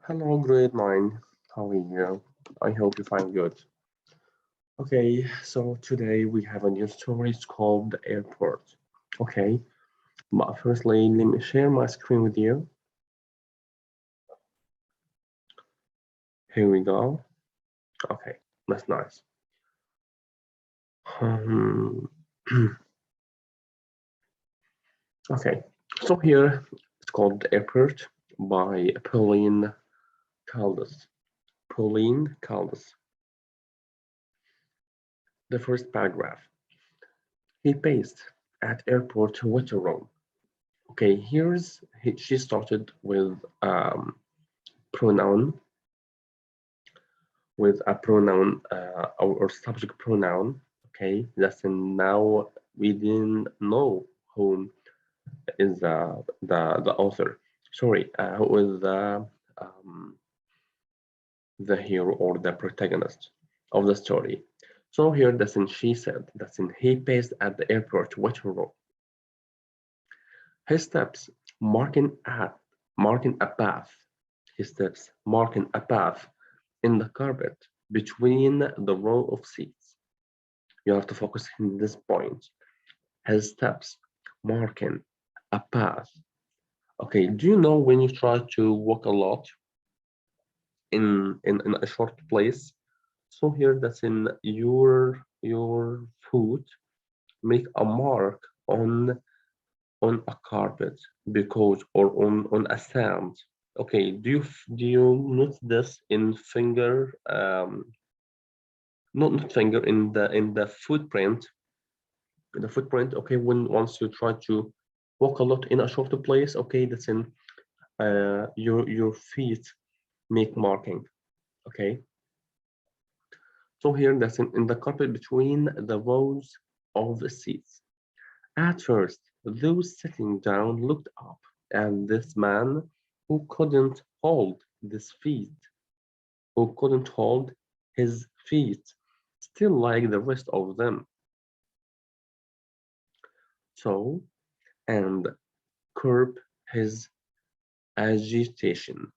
Hello, grade 9. How are you? I hope you find good. Okay, so today we have a new story. It's called The Airport. Okay, but firstly, let me share my screen with you. Here we go. Okay, that's nice. Um, okay, so here it's called The Airport by Pauline Caldas. Pauline Caldas. The first paragraph. He paced at airport waiting room. Okay, she started with pronoun with a pronoun or subject pronoun. Okay, that's in now we didn't know who is the author. Sorry, who is the hero or the protagonist of the story. So here that's in she said that's in he paced at the airport waiting room. His steps marking a path. His steps marking a path in the carpet between the row of seats. You have to focus on this point. His steps marking a path. Okay, do you know when you try to walk a lot in a short place? So here that's in your foot make a mark on a carpet because or on a sand. Okay, do you note this in finger not finger in the footprint okay, when once you try to walk a lot in a shorter place, okay, that's in your feet make marking. Okay, so here that's in the carpet between the rows of the seats. At first those sitting down looked up and this man who couldn't hold his feet who couldn't hold his feet still like the rest of them. So and curb his agitation.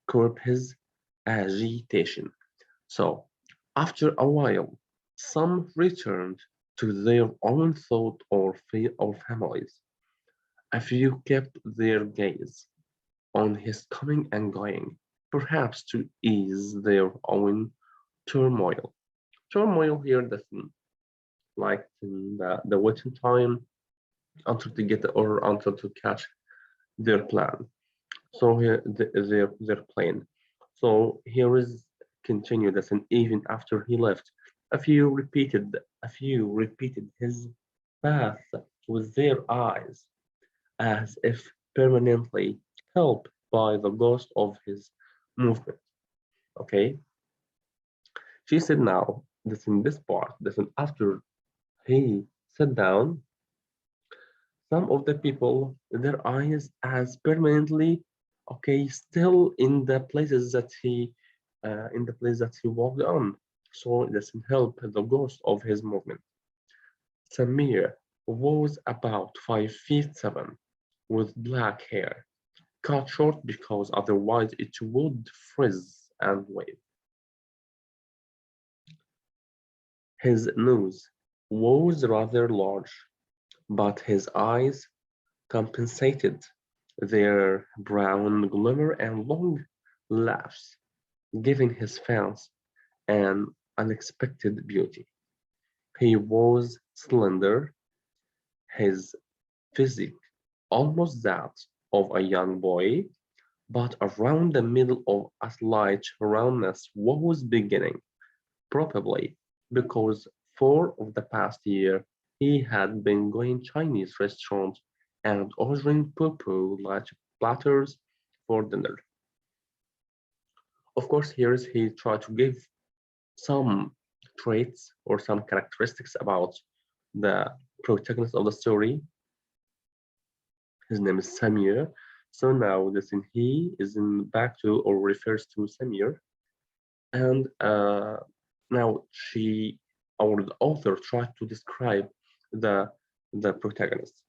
Curb his agitation. So, after a while, some returned to their own thought or families. A few kept their gaze on his coming and going, perhaps to ease their own turmoil. Turmoil here doesn't like the waiting time until to get or until to catch their plan. So here their plane. So here is continued as an even after he left. A few repeated his path with their eyes, as if permanently helped by the ghost of his movement. Okay, she said now that in this part, that after he sat down, some of the people their eyes as permanently okay still in the places that he walked on, so it doesn't help the ghost of his movement. Samir was about 5 feet 7 with black hair cut short because otherwise it would frizz and wave. His nose was rather large, but his eyes compensated their brown glimmer and long laughs, giving his face an unexpected beauty. He was slender, his physique almost that of a young boy, but around the middle of a slight roundness was beginning, probably because for of the past year he had been going Chinese restaurants and ordering poo-poo like platters for dinner. Of course, here is he tried to give some traits or some characteristics about the protagonist of the story. His name is Samir. So now this in he is in back to or refers to Samir, and now she or the author tried to describe the the protagonist.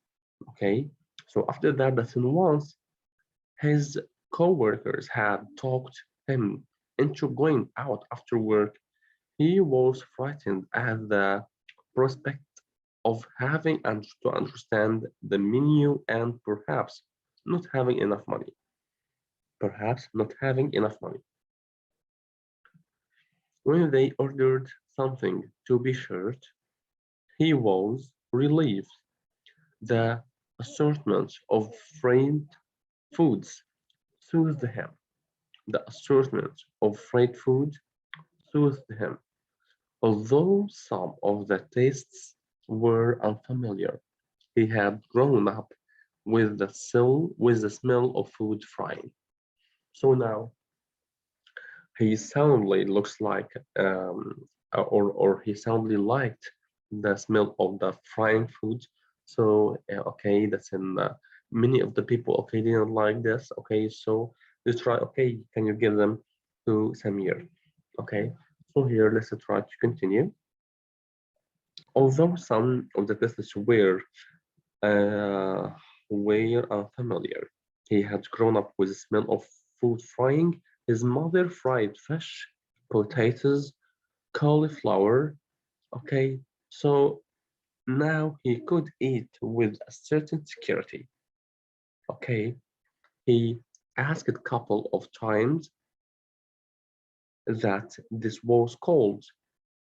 Okay, so after that, that's in once his co-workers had talked him into going out after work. He was frightened at the prospect of having to understand the menu and perhaps not having enough money. Perhaps not having enough money. When they ordered something to be shared, he was relieved. The assortment of fried foods soothed him. The assortment of fried food soothed him. Although some of the tastes were unfamiliar, he had grown up with the smell of food frying. So now he soundly looks like, or he soundly liked the smell of the frying food. So okay, that's in many of the people. Okay, didn't like this. Okay, so let's try. Okay, can you give them to Samir? Okay, so here let's try to continue. Although some of the tastes uh, were unfamiliar, he had grown up with the smell of food frying. His mother fried fish, potatoes, cauliflower. Okay, so now he could eat with a certain security. Okay, he asked a couple of times that this was cold,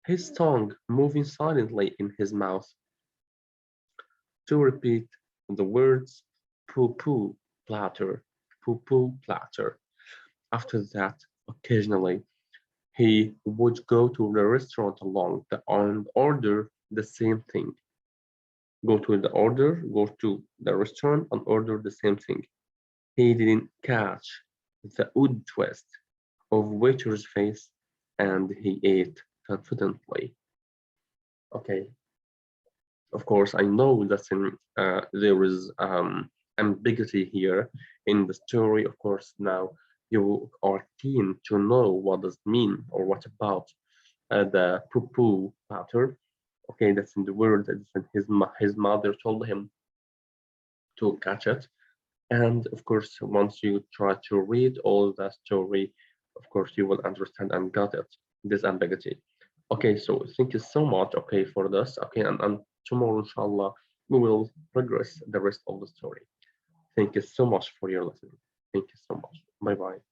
his tongue moving silently in his mouth to repeat the words poo-poo platter, poo-poo platter. After that, occasionally, he would go to the restaurant alone and order the same thing. Go to the restaurant and order the same thing. He didn't catch the odd twist of waiter's face and he ate confidently. Okay, of course, I know that there is ambiguity here in the story. Of course, now you are keen to know what does it mean or what about the poo-poo pattern. Okay, that's in the word that his mother told him to catch it. And of course, once you try to read all the story, of course, you will understand and got it, this ambiguity. Okay, so thank you so much, okay, for this. Okay, and tomorrow, inshallah, we will progress the rest of the story. Thank you so much for your listening. Thank you so much. Bye bye.